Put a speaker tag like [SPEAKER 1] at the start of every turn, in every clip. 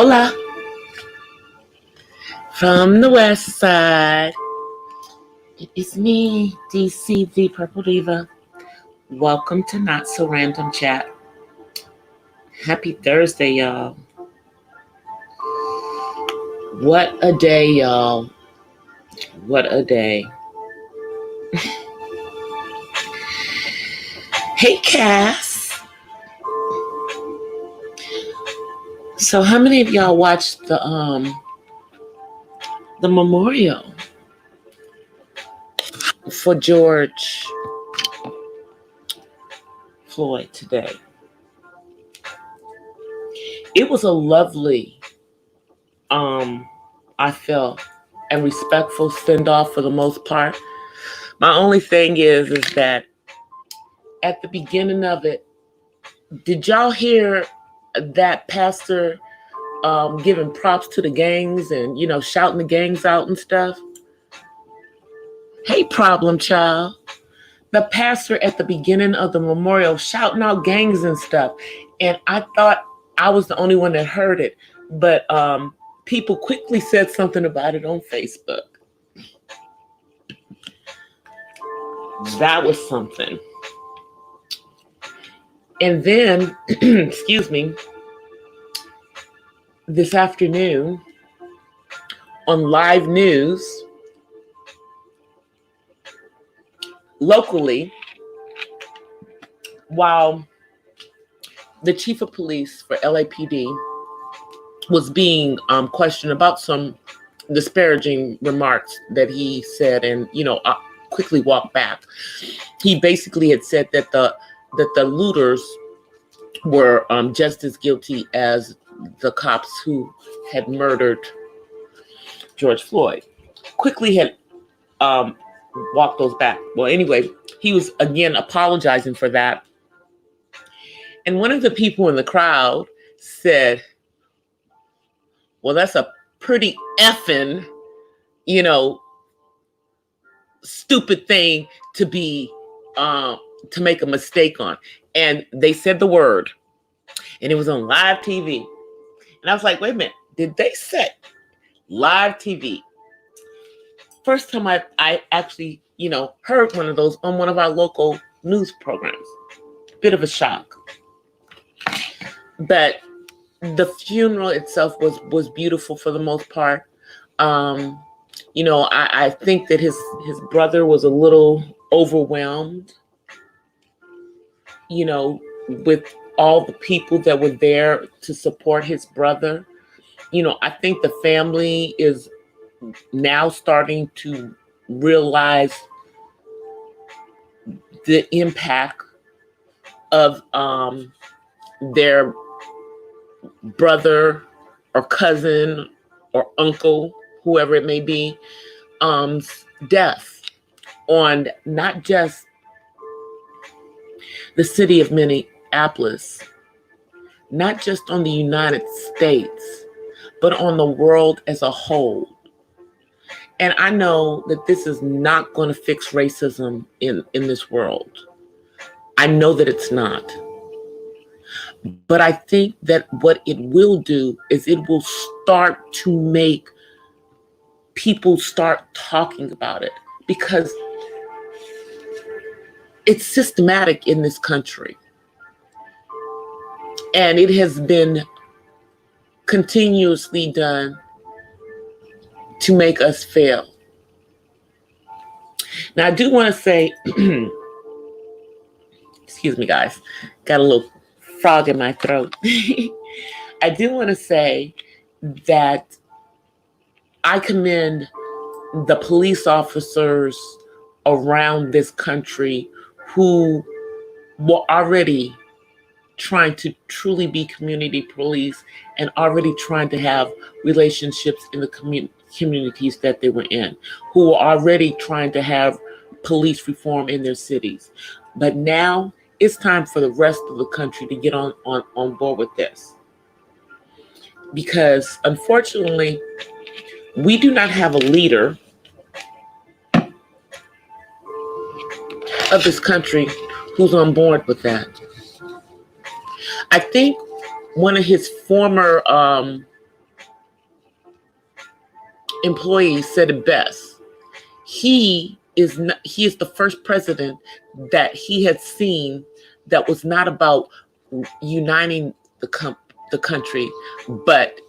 [SPEAKER 1] Hola from the west side. It is me, DC the Purple Diva. Welcome to Not So Random Chat. Happy Thursday, y'all. What a day, y'all. What a day. Hey, Cass. So how many of y'all watched the memorial for George Floyd today? It was a lovely, I felt, and respectful send-off for the most part. My only thing is that at the beginning of it, did y'all hear that pastor giving props to the gangs and, shouting the gangs out and stuff? Hey, problem child. The pastor at the beginning of the memorial shouting out gangs and stuff. And I thought I was the only one that heard it. But people quickly said something about it on Facebook. That was something. And then, excuse me, this afternoon on live news, locally, while the chief of police for LAPD was being questioned about some disparaging remarks that he said, and quickly walked back. He basically had said that the looters were just as guilty as the cops who had murdered George Floyd. Quickly had walked those back. Well, anyway, he was again apologizing for that. And one of the people in the crowd said, well, that's a pretty effing, stupid thing to be, to make a mistake on. And they said the word, and it was on live TV. And I was like, wait a minute, did they say live TV? First time I actually, heard one of those on one of our local news programs. Bit of a shock. But the funeral itself was beautiful for the most part. I think that his brother was a little overwhelmed, with all the people that were there to support his brother. I think the family is now starting to realize the impact of their brother or cousin or uncle, whoever it may be, death on not just the city of Minneapolis, not just on the United States, but on the world as a whole. And I know that this is not going to fix racism in this world. I know that it's not. But I think that what it will do is it will start to make people start talking about it, because it's systematic in this country. And it has been continuously done to make us fail. Now, I do want to say, excuse me, guys, got a little frog in my throat. I do want to say that I commend the police officers around this country who were already trying to truly be community police and already trying to have relationships in the communities that they were in, who were already trying to have police reform in their cities. But now it's time for the rest of the country to get on board with this. Because unfortunately, we do not have a leader of this country who's on board with that. I think one of his former employees said it best. He is the first president that he had seen that was not about uniting the country, but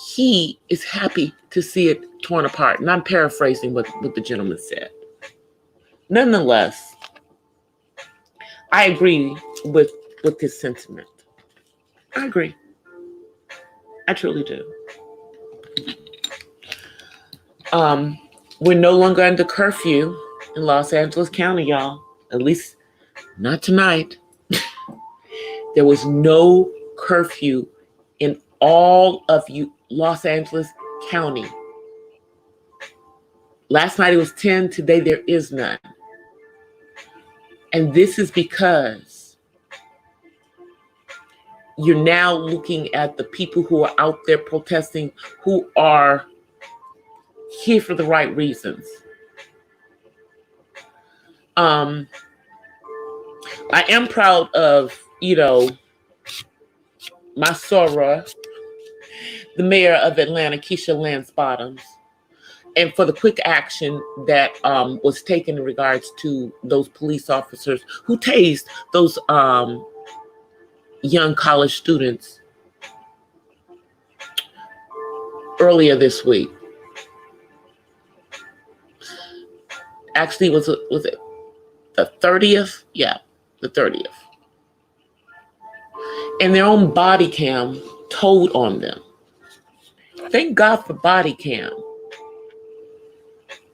[SPEAKER 1] he is happy to see it torn apart. And I'm paraphrasing what the gentleman said. Nonetheless, I agree with his sentiment. I agree. I truly do. We're no longer under curfew in Los Angeles County, y'all. At least not tonight. There was no curfew in all of Los Angeles County. Last night it was 10. Today there is none. And this is because you're now looking at the people who are out there protesting, who are here for the right reasons. I am proud of, my Sora, the mayor of Atlanta, Keisha Lance Bottoms, and for the quick action that was taken in regards to those police officers who tased those young college students earlier this week. Actually, was it the 30th? Yeah, the 30th. And their own body cam told on them. Thank God for body cam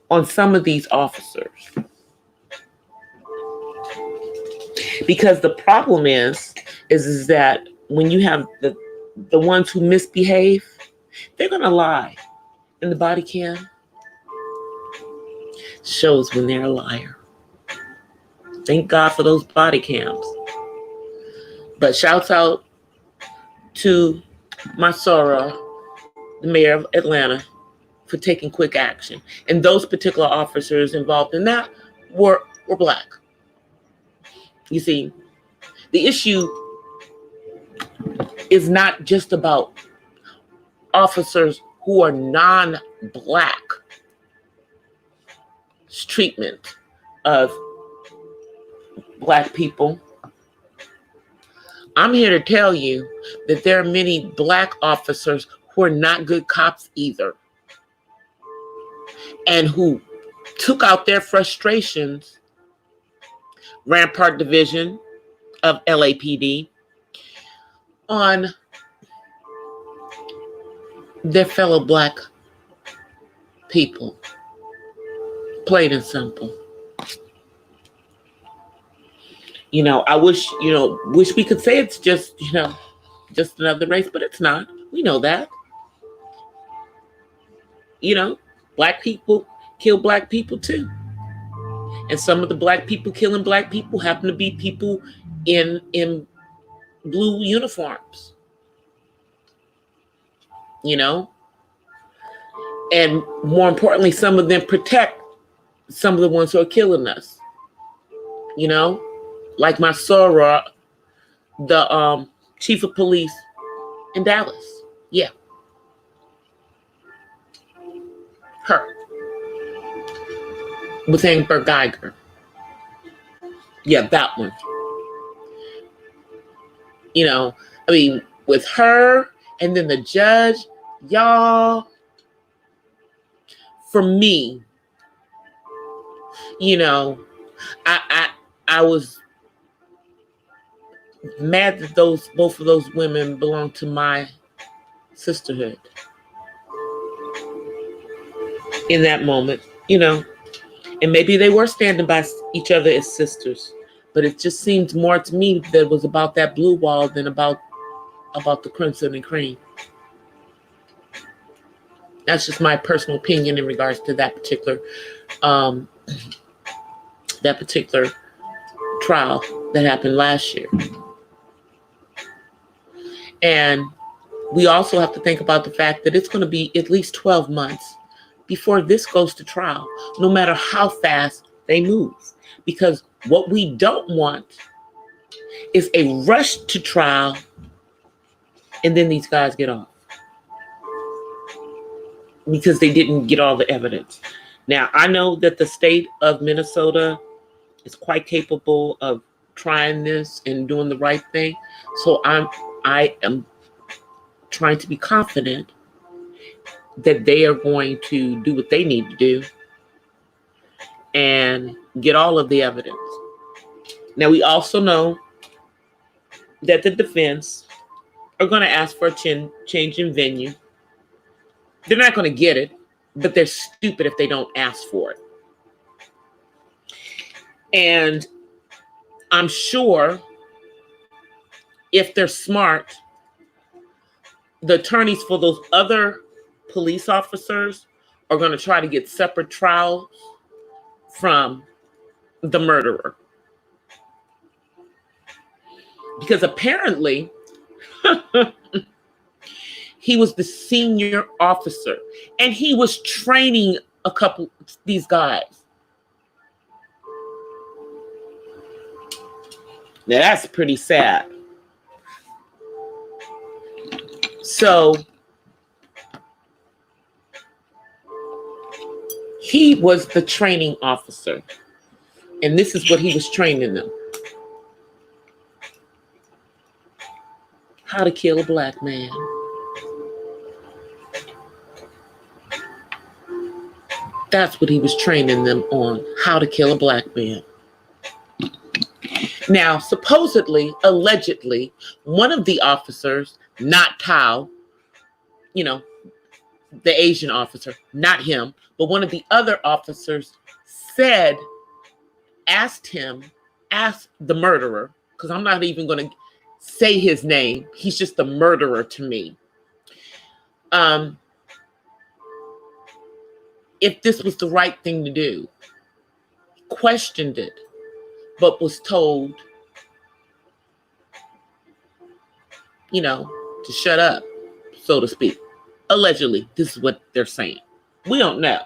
[SPEAKER 1] on some of these officers. Because the problem is that when you have the ones who misbehave, they're going to lie. And the body cam shows when they're a liar. Thank God for those body cams. But shouts out to my Sora, the mayor of Atlanta, for taking quick action. And those particular officers involved in that were Black. You see, the issue is not just about officers who are non-Black treatment of Black people. I'm here to tell you that there are many Black officers who are not good cops either, and who took out their frustrations, Rampart Division of LAPD, on their fellow Black people. Plain and simple. I wish we could say it's just another race, but it's not. We know that. Black people kill Black people too. And some of the Black people killing Black people happen to be people in blue uniforms. And more importantly, some of them protect some of the ones who are killing us. Like my Sora, the chief of police in Dallas. Yeah. Her. With Amber Geiger. Yeah, that one. With her and then the judge, y'all, for me, I was mad that both of those women belong to my sisterhood in that moment, and maybe they were standing by each other as sisters, but it just seemed more to me that it was about that blue wall than about the crimson and cream. That's just my personal opinion in regards to that particular trial that happened last year. And we also have to think about the fact that it's going to be at least 12 months before this goes to trial, no matter how fast they move. Because what we don't want is a rush to trial and then these guys get off. because they didn't get all the evidence. Now, I know that the state of Minnesota is quite capable of trying this and doing the right thing. So I am trying to be confident that they are going to do what they need to do and get all of the evidence. Now, we also know that the defense are going to ask for a change in venue. They're not going to get it, but they're stupid if they don't ask for it. And I'm sure if they're smart, the attorneys for those other police officers are going to try to get separate trials from the murderer. Because apparently, he was the senior officer and he was training a couple of these guys. Now that's pretty sad. So he was the training officer, and this is what he was training them. How to kill a black man. That's what he was training them on, how to kill a black man. Now, supposedly, allegedly, one of the officers, not Tao, the Asian officer, not him, but one of the other officers asked the murderer, because I'm not even going to say his name. He's just the murderer to me. If this was the right thing to do, questioned it, but was told, to shut up, so to speak. Allegedly, this is what they're saying. We don't know,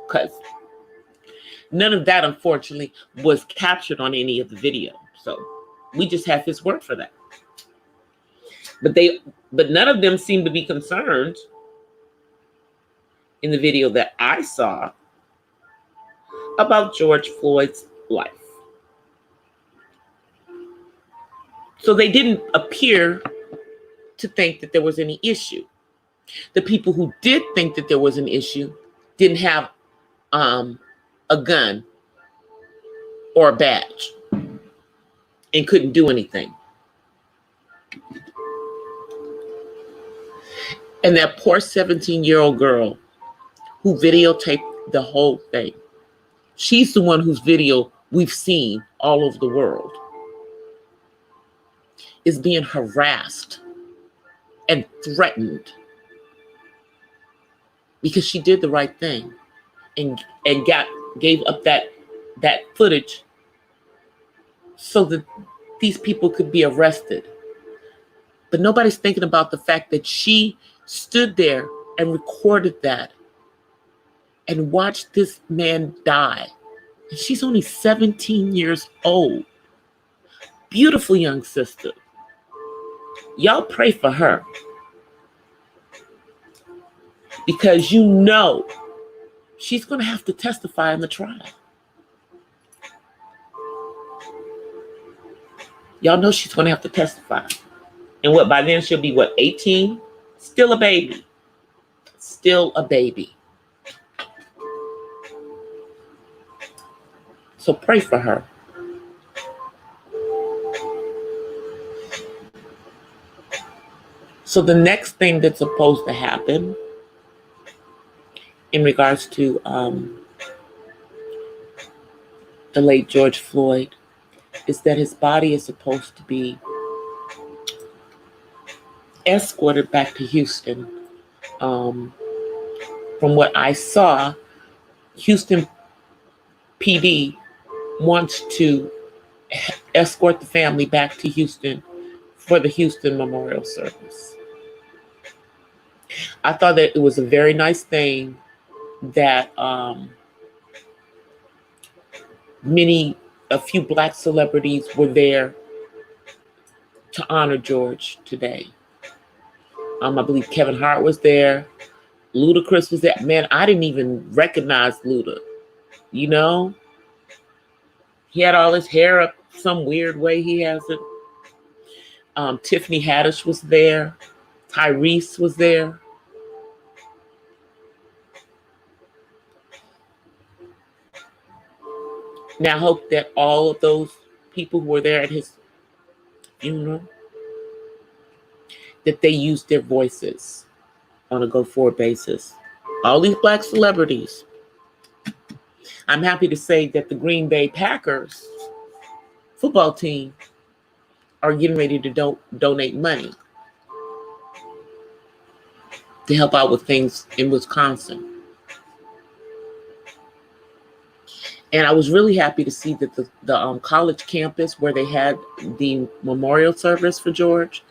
[SPEAKER 1] because none of that, unfortunately, was captured on any of the video. So we just have his word for that. But none of them seem to be concerned in the video that I saw about George Floyd's life. So they didn't appear to think that there was any issue. The people who did think that there was an issue didn't have a gun or a badge and couldn't do anything. And that poor 17-year-old girl who videotaped the whole thing, she's the one whose video we've seen all over the world, is being harassed and threatened because she did the right thing and gave up that footage so that these people could be arrested. But nobody's thinking about the fact that she stood there and recorded that and watched this man die. And she's only 17 years old. Beautiful young sister. Y'all pray for her. Because she's going to have to testify in the trial. Y'all know she's going to have to testify. And by then she'll be 18? Still a baby. Still a baby. So pray for her. So the next thing that's supposed to happen in regards to the late George Floyd is that his body is supposed to be escorted back to Houston. From what I saw, Houston PD wants to escort the family back to Houston for the Houston memorial service. I thought that it was a very nice thing that a few Black celebrities were there to honor George today. I believe Kevin Hart was there. Ludacris was there. Man, I didn't even recognize Luda. You know, he had all his hair up some weird way. He has it. Tiffany Haddish was there. Tyrese was there. Now, I hope that all of those people who were there at his funeral, that they used their voices on a go-forward basis. All these Black celebrities. I'm happy to say that the Green Bay Packers football team are getting ready to donate money to help out with things in Wisconsin. And I was really happy to see that the college campus where they had the memorial service for George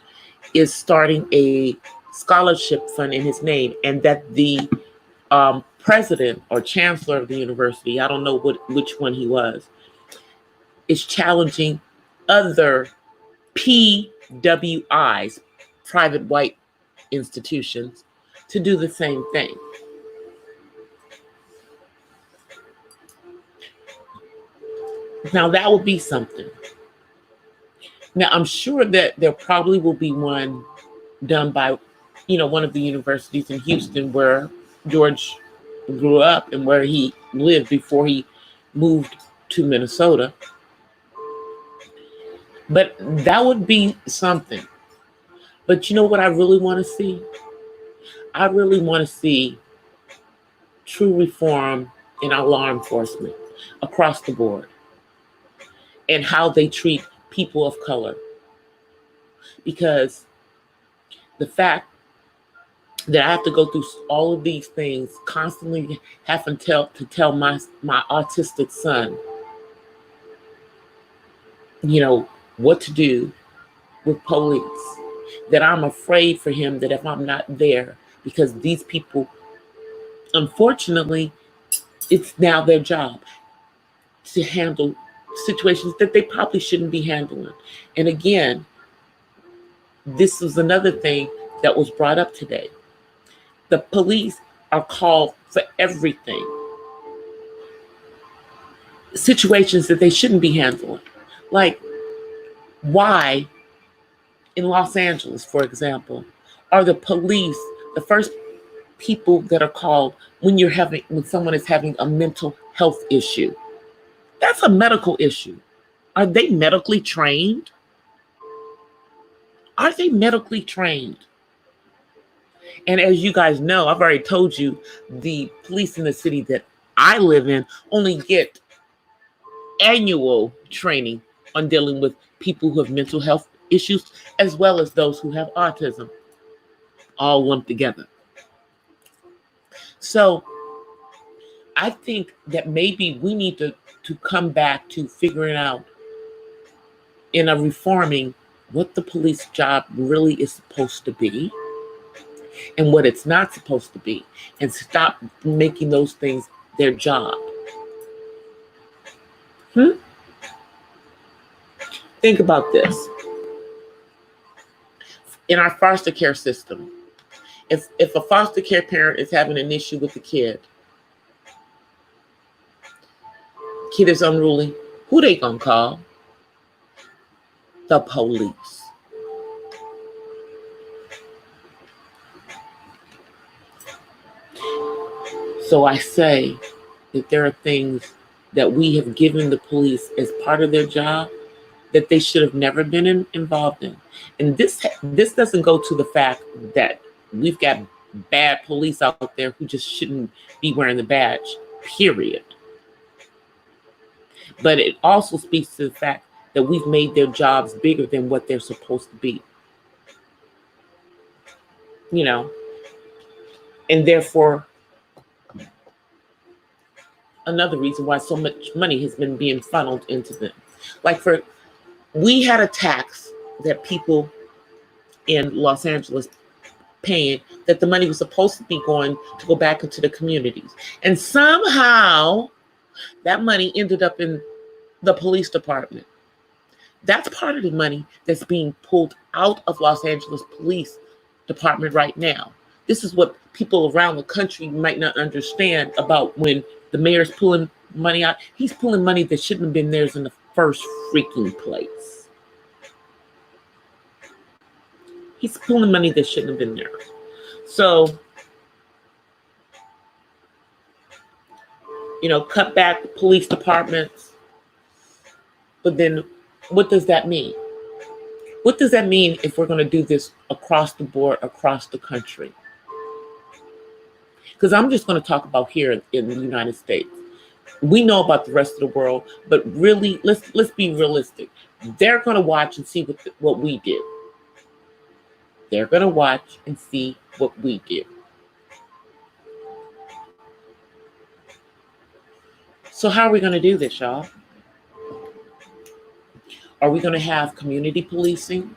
[SPEAKER 1] is starting a scholarship fund in his name, and that the president or chancellor of the university, I don't know which one he was, is challenging other PWIs, private white institutions, to do the same thing. Now, that would be something. Now, I'm sure that there probably will be one done by, one of the universities in Houston where George grew up and where he lived before he moved to Minnesota. But that would be something. But you know what I really want to see? I really want to see true reform in our law enforcement across the board, and how they treat people of color. Because the fact that I have to go through all of these things, constantly having to tell my autistic son, what to do with police, that I'm afraid for him, that if I'm not there, because these people, unfortunately, it's now their job to handle situations that they probably shouldn't be handling. And again, this was another thing that was brought up today. The police are called for everything. Situations that they shouldn't be handling. Like, why in Los Angeles, for example, are the police the first people that are called when someone is having a mental health issue? That's a medical issue. Are they medically trained? Are they medically trained? And as you guys know, I've already told you, the police in the city that I live in only get annual training on dealing with people who have mental health issues, as well as those who have autism, all lumped together. So I think that maybe we need to come back to figuring out in a reforming what the police job really is supposed to be and what it's not supposed to be, and stop making those things their job. Think about this. In our foster care system, if a foster care parent is having an issue with the kid is unruly, who they gonna call? The police. So I say that there are things that we have given the police as part of their job that they should have never been involved in. And this doesn't go to the fact that we've got bad police out there who just shouldn't be wearing the badge, period. But it also speaks to the fact that we've made their jobs bigger than what they're supposed to be. And therefore, another reason why so much money has been being funneled into them. Like we had a tax that people in Los Angeles paying, that the money was supposed to be going to go back into the communities. And somehow that money ended up in the police department. That's part of the money that's being pulled out of Los Angeles Police Department right now. This is what people around the country might not understand about when the mayor's pulling money out. He's pulling money that shouldn't have been theirs in the first freaking place. He's pulling money that shouldn't have been theirs. So, cut back the police departments. But then what does that mean? What does that mean if we're going to do this across the board, across the country? Because I'm just going to talk about here in the United States. We know about the rest of the world, but really, let's be realistic. They're going to watch and see what we do. They're going to watch and see what we do. So how are we going to do this, y'all? Are we going to have community policing,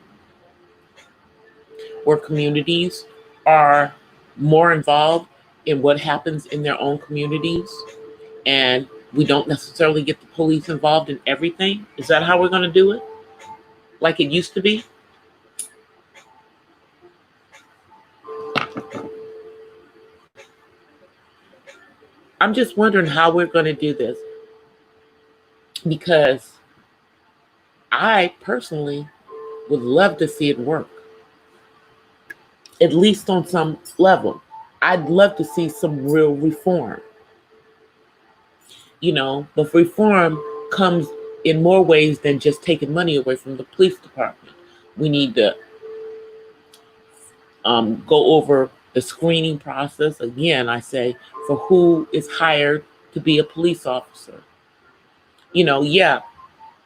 [SPEAKER 1] where communities are more involved in what happens in their own communities, and we don't necessarily get the police involved in everything? Is that how we're going to do it? Like it used to be? I'm just wondering how we're going to do this, because I personally would love to see it work, at least on some level. I'd love to see some real reform. But reform comes in more ways than just taking money away from the police department. We need to go over the screening process. Again, I say, for who is hired to be a police officer.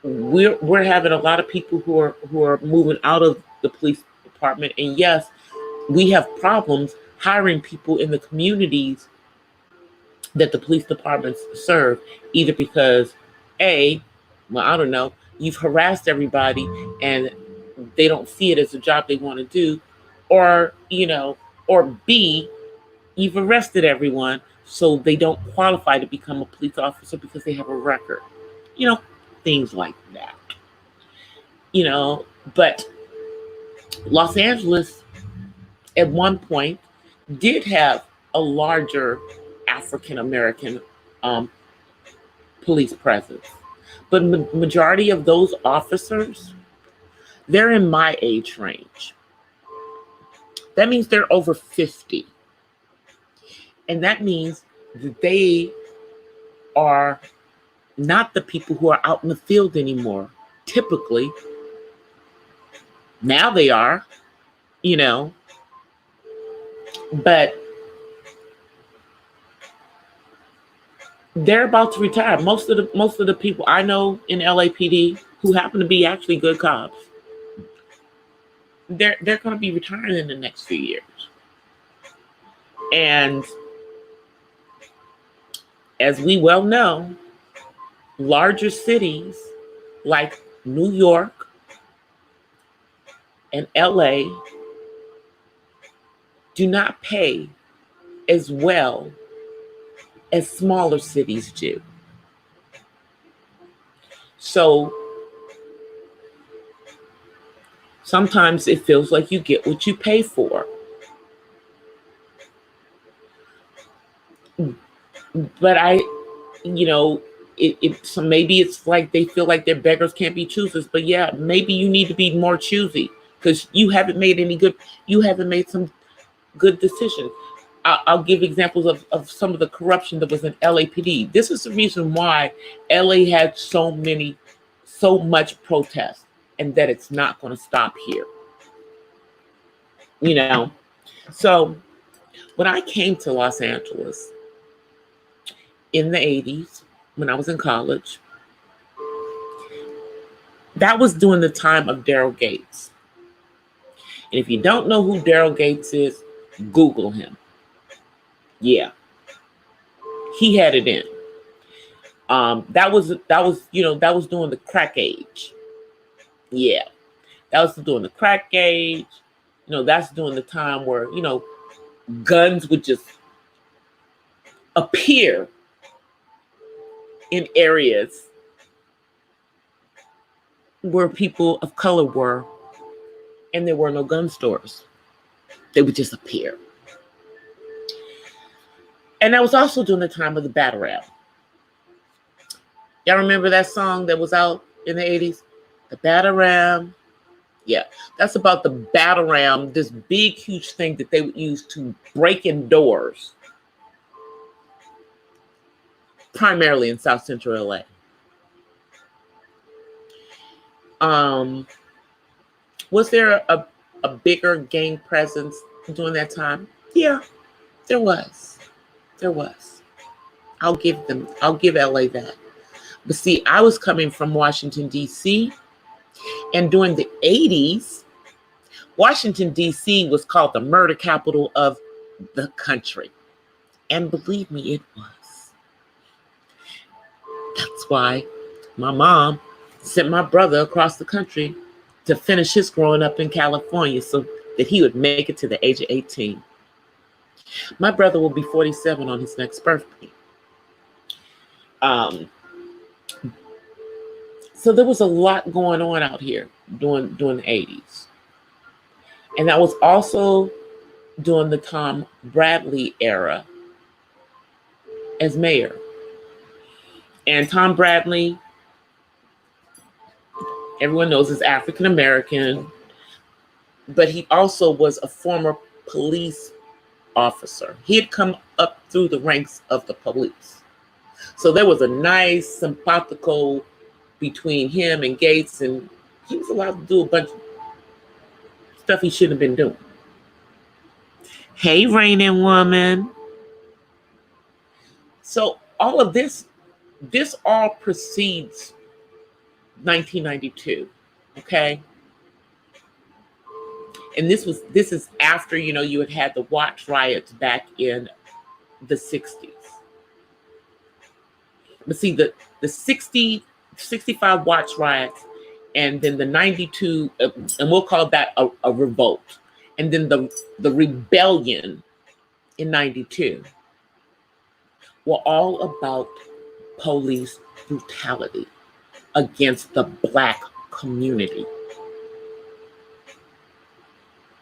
[SPEAKER 1] We're having a lot of people who are moving out of the police department, and yes, we have problems hiring people in the communities that the police departments serve, either because I don't know, you've harassed everybody and they don't see it as a job they want to do, or B, you've arrested everyone so they don't qualify to become a police officer because they have a record. Things like that. But Los Angeles at one point did have a larger African American police presence. But majority of those officers, they're in my age range. That means they're over 50. And that means that they are not the people who are out in the field anymore. Typically, now they are, but they're about to retire. Most of the people I know in LAPD who happen to be actually good cops, they're going to be retiring in the next few years. And as we well know, larger cities like New York and LA do not pay as well as smaller cities do. So sometimes it feels like you get what you pay for. But so maybe it's like they feel like their beggars can't be choosers. But yeah, maybe you need to be more choosy because you haven't made some good decisions. I'll give examples of some of the corruption that was in LAPD. This is the reason why LA had so much protest, and that it's not going to stop here. So when I came to Los Angeles in the 80s, when I was in college, that was during the time of Daryl Gates. And if you don't know who Daryl Gates is, Google him. Yeah, he had it in. That was during the crack age. Yeah, that was during the crack age. That's during the time where guns would just appear in areas where people of color were, and there were no gun stores. They would just appear. And that was also during the time of the battle rap. Y'all remember that song that was out in the 80s? The battle ram. Yeah, that's about the battle ram, this big, huge thing that they would use to break in doors, primarily in South Central LA. Was there a bigger gang presence during that time? Yeah, there was. There was. I'll give LA that. But see, I was coming from Washington, D.C., and during the 80s, Washington, D.C. was called the murder capital of the country. And believe me, it was. That's why my mom sent my brother across the country to finish his growing up in California so that he would make it to the age of 18. My brother will be 47 on his next birthday. So there was a lot going on out here during the 80s. And that was also during the Tom Bradley era as mayor. And Tom Bradley, everyone knows, is African American, but he also was a former police officer. He had come up through the ranks of the police. So there was a nice simpatico between him and Gates, and he was allowed to do a bunch of stuff he shouldn't have been doing. Hey, reigning woman. So all of this all precedes 1992, okay? And this is after, you had the Watch riots back in the 60s. But see, the 65 Watch riots, and then the 92, and we'll call that a revolt. And then the rebellion in 92 were all about police brutality against the Black community.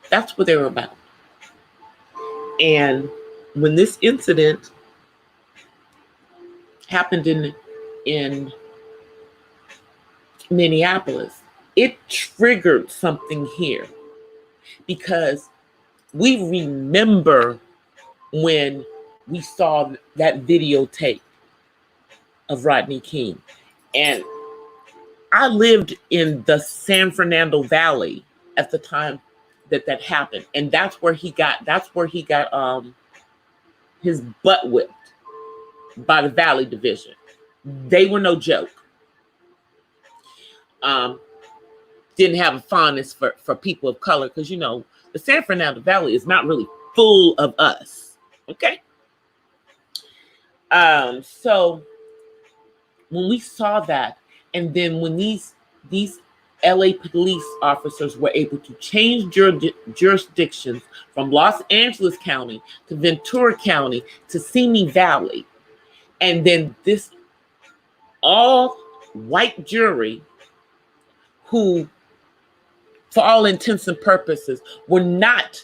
[SPEAKER 1] That's what they were about. And when this incident happened in Minneapolis, it triggered something here, because we remember when we saw that videotape of Rodney King. And I lived in the San Fernando Valley at the time that happened. And that's where he got his butt whipped by the Valley Division. They were no joke. Didn't have a fondness for people of color, because the San Fernando Valley is not really full of us. Okay. So when we saw that, and then when these LA police officers were able to change jurisdictions from Los Angeles County to Ventura County to Simi Valley, and then this all white jury, who, for all intents and purposes, were not,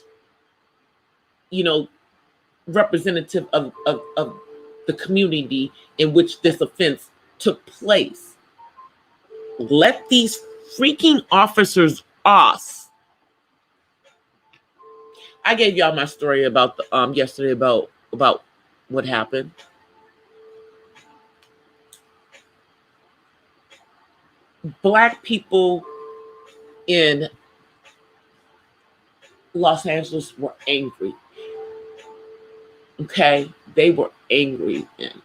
[SPEAKER 1] representative of the community in which this offense took place, let these freaking officers off. I gave y'all my story about the yesterday about what happened. Black people in Los Angeles were angry. Okay, they were angry then.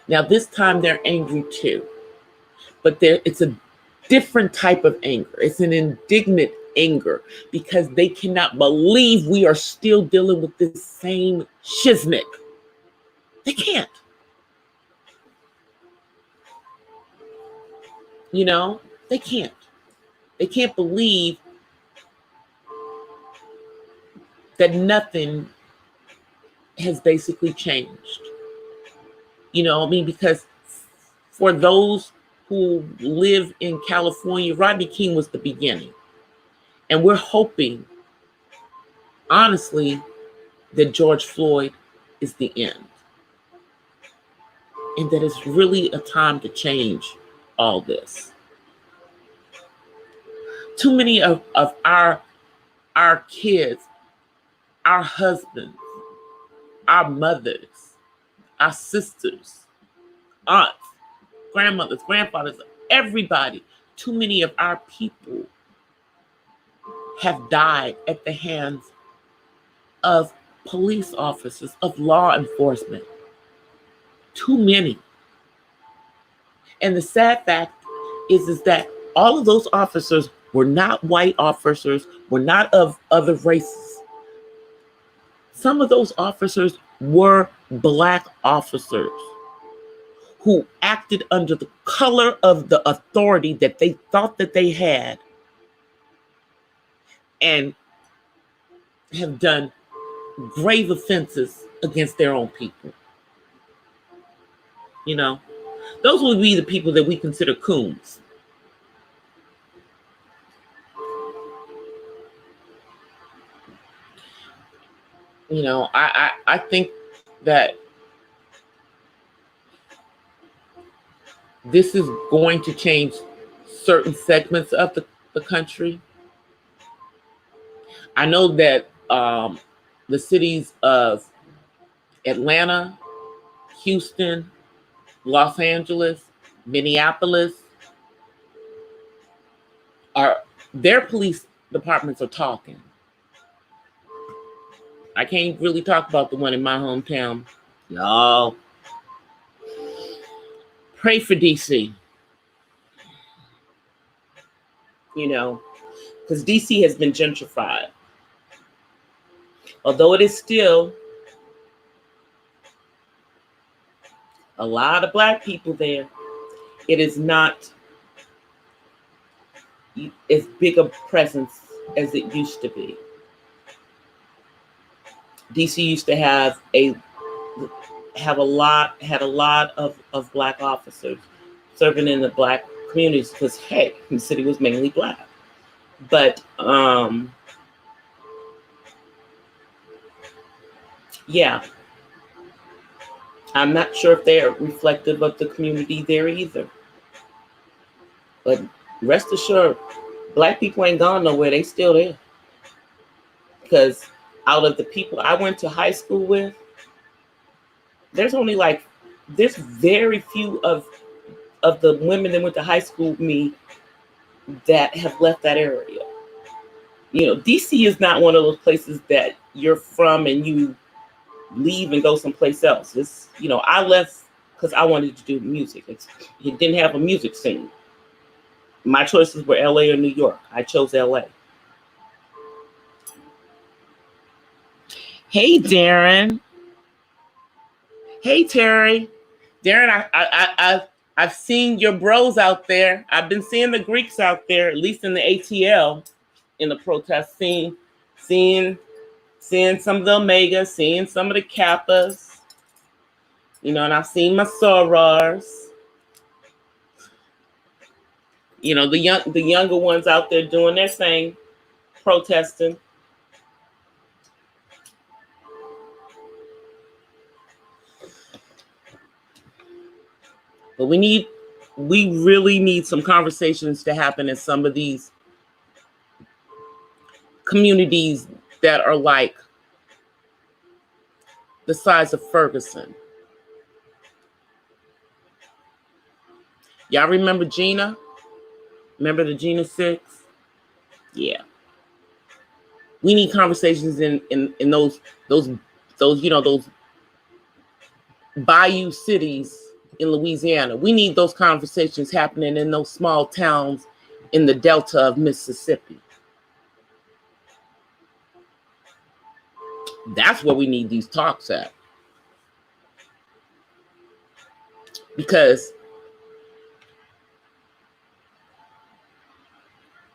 [SPEAKER 1] Now this time they're angry too, but it's a different type of anger. It's an indignant anger, because they cannot believe we are still dealing with this same shiznick. They can't. They can't. They can't believe that nothing has basically changed. Because for those who live in California, Rodney King was the beginning. And we're hoping, honestly, that George Floyd is the end. And that it's really a time to change all this. Too many of our kids, our husbands, our mothers, our sisters, aunts, grandmothers, grandfathers, everybody, too many of our people have died at the hands of police officers, of law enforcement. Too many. And the sad fact is that all of those officers were not white officers, were not of other races. Some of those officers were Black officers who acted under the color of the authority that they thought that they had and have done grave offenses against their own people. You know, those would be the people that we consider coons. You know, I think that this is going to change certain segments of the country. I know that the cities of Atlanta, Houston, Los Angeles, Minneapolis, their police departments are talking. I can't really talk about the one in my hometown. Y'all, pray for DC. You know, because DC has been gentrified. Although it is still a lot of Black people there, it is not as big a presence as it used to be. DC used to have a lot of Black officers serving in the Black communities because, hey, the city was mainly Black. But yeah, I'm not sure if they're reflective of the community there either. But rest assured, Black people ain't gone nowhere. They still there. Because out of the people I went to high school with, there's very few of the women that went to high school with me that have left that area. You know, DC is not one of those places that you're from and you leave and go someplace else. It's, you know, I left because I wanted to do music. It didn't have a music scene. My choices were LA or New York. I chose LA. Hey, Darren. Hey, Terry. Darren, I've seen your bros out there. I've been seeing the Greeks out there, at least in the ATL, in the protest scene, seeing some of the Omegas, seeing some of the Kappas, you know, and I've seen my sorors. You know, the younger ones out there doing their thing, protesting. But we really need some conversations to happen in some of these communities that are like the size of Ferguson. Y'all remember Gina? Remember the Gina 6? Yeah. We need conversations in those you know, those bayou cities in Louisiana. We need those conversations happening in those small towns in the Delta of Mississippi. That's where we need these talks at. Because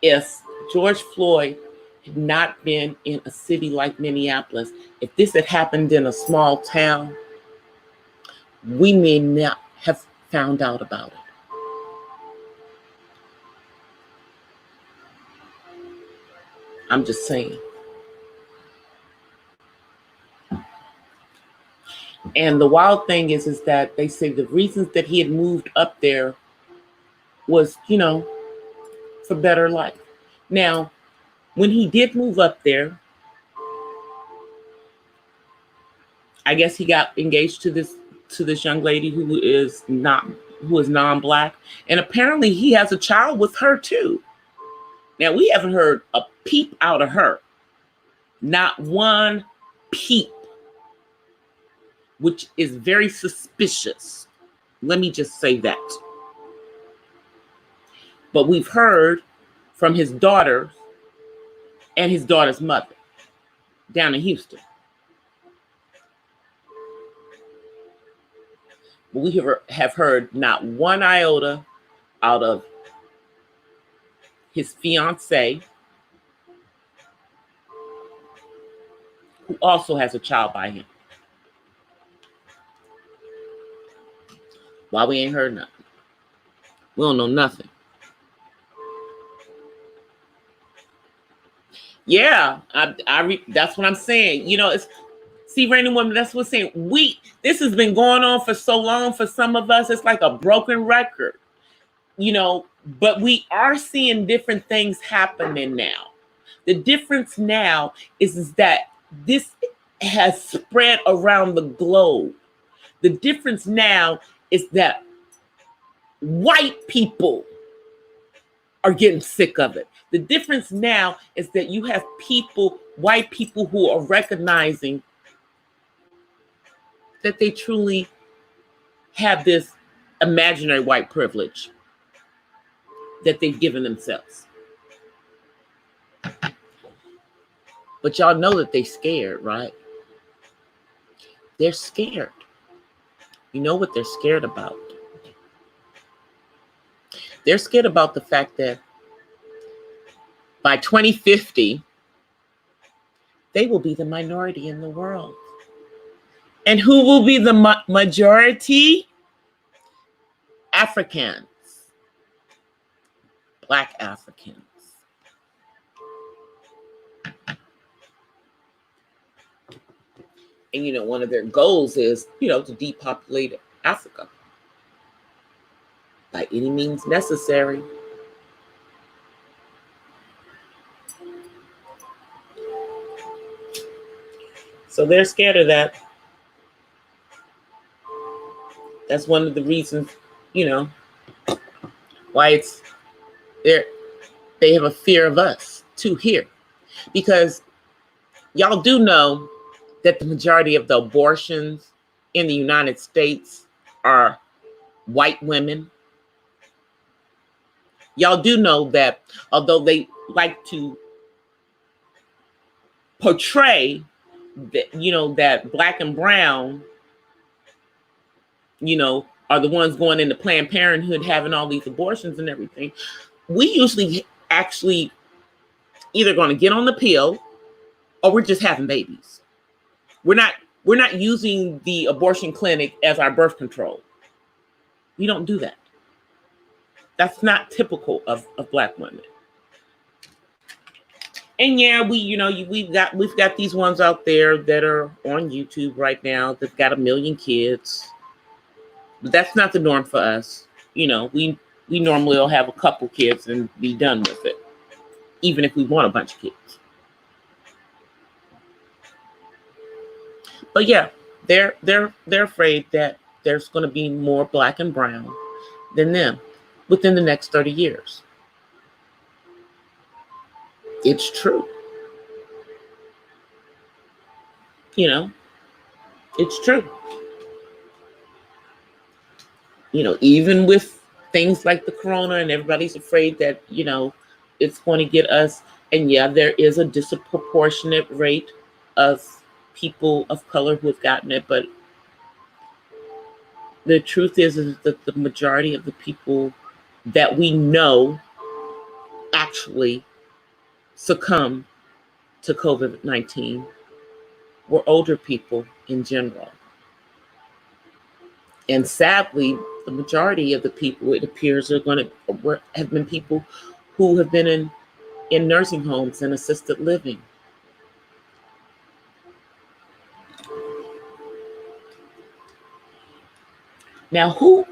[SPEAKER 1] if George Floyd had not been in a city like Minneapolis, if this had happened in a small town, we may not have found out about it. I'm just saying. And the wild thing is that they say the reasons that he had moved up there was, for better life. Now, when he did move up there, I guess he got engaged to this young lady who is non-black, and apparently he has a child with her too. Now, we haven't heard a peep out of her. Not one peep, which is very suspicious. Let me just say that. But we've heard from his daughter and his daughter's mother down in Houston. But we have heard not one iota out of his fiance, who also has a child by him. Why we ain't heard nothing? We don't know nothing. Yeah, that's what I'm saying. See, Random Woman, that's what I'm saying. This has been going on for so long for some of us. It's like a broken record, but we are seeing different things happening now. The difference now is that this has spread around the globe. The difference now is that white people are getting sick of it. The difference now is that you have white people who are recognizing that they truly have this imaginary white privilege that they've given themselves. But y'all know that they're scared, right? They're scared. You know what they're scared about? They're scared about the fact that by 2050, they will be the minority in the world. And who will be the majority? Africans. Black Africans. And one of their goals is, to depopulate Africa by any means necessary. So they're scared of that. That's one of the reasons, why they have a fear of us too here. Because y'all do know that the majority of the abortions in the United States are white women. Y'all do know that although they like to portray that, that black and brown, are the ones going into Planned Parenthood having all these abortions and everything, we usually actually either going to get on the pill or we're just having babies. We're not using the abortion clinic as our birth control. We don't do that. That's not typical of black women. And yeah, we've got these ones out there that are on YouTube right now that's got 1 million kids. But that's not the norm for us. We normally will have a couple kids and be done with it, even if we want a bunch of kids. But yeah, they're afraid that there's going to be more black and brown than them within the next 30 years. It's true. It's true. Even with things like the corona and everybody's afraid that, it's going to get us. And yeah, there is a disproportionate rate of people of color who have gotten it. But the truth is that the majority of the people that we know actually succumb to COVID-19 were older people in general. And sadly, the majority of the people, it appears, have been people who have been in nursing homes and assisted living. Now, who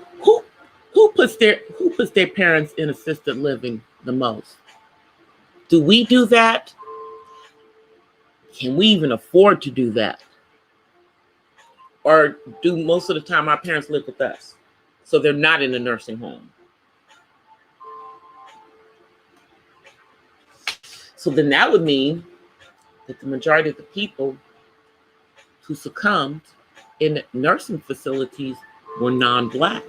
[SPEAKER 1] puts their parents in assisted living the most? Do we do that? Can we even afford to do that? Or do most of the time our parents live with us, so they're not in a nursing home? So then that would mean that the majority of the people who succumbed in nursing facilities were non-Black.